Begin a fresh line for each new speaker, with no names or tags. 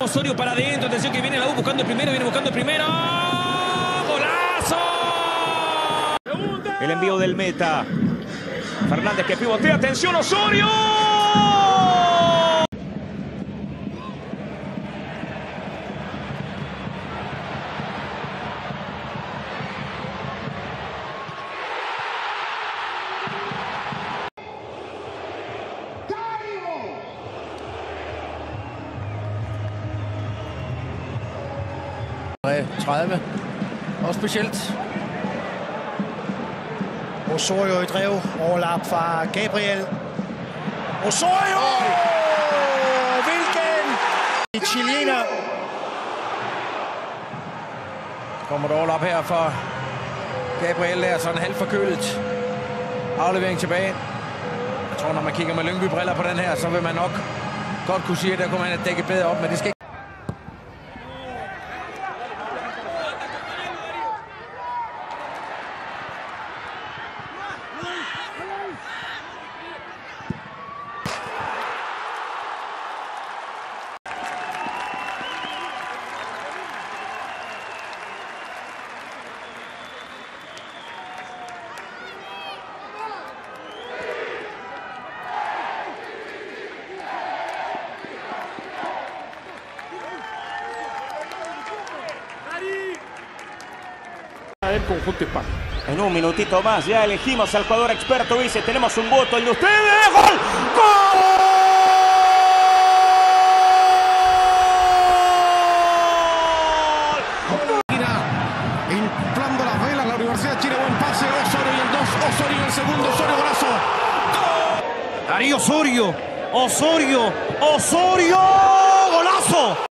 Osorio para adentro, atención que viene la U buscando el primero, viene buscando el primero. ¡Golazo!
El envío del meta. Fernández que pivotea, atención Osorio.
Nej, 30. Også specielt.
Osorio i drev. Overlap fra Gabriel. Osorio! Hvilken italiener!
Kommer der overlap her for Gabriel der, sådan halvt forkølet. Aflevering tilbage. Jeg tror, når man kigger med Lyngby-briller på den her, så vil man nok godt kunne sige, at der kunne man have dækket bedre op, men det skal ikke.
Conjunto hispano.
En un minutito más ya elegimos al jugador experto, dice, tenemos un voto y ustedes. ¡Gol! ¡Gol!
Inflando las velas, la Universidad de Chile, buen pase, Osorio y el 2, Osorio en el segundo, Osorio golazo.
Darío Osorio, Osorio, Osorio, golazo.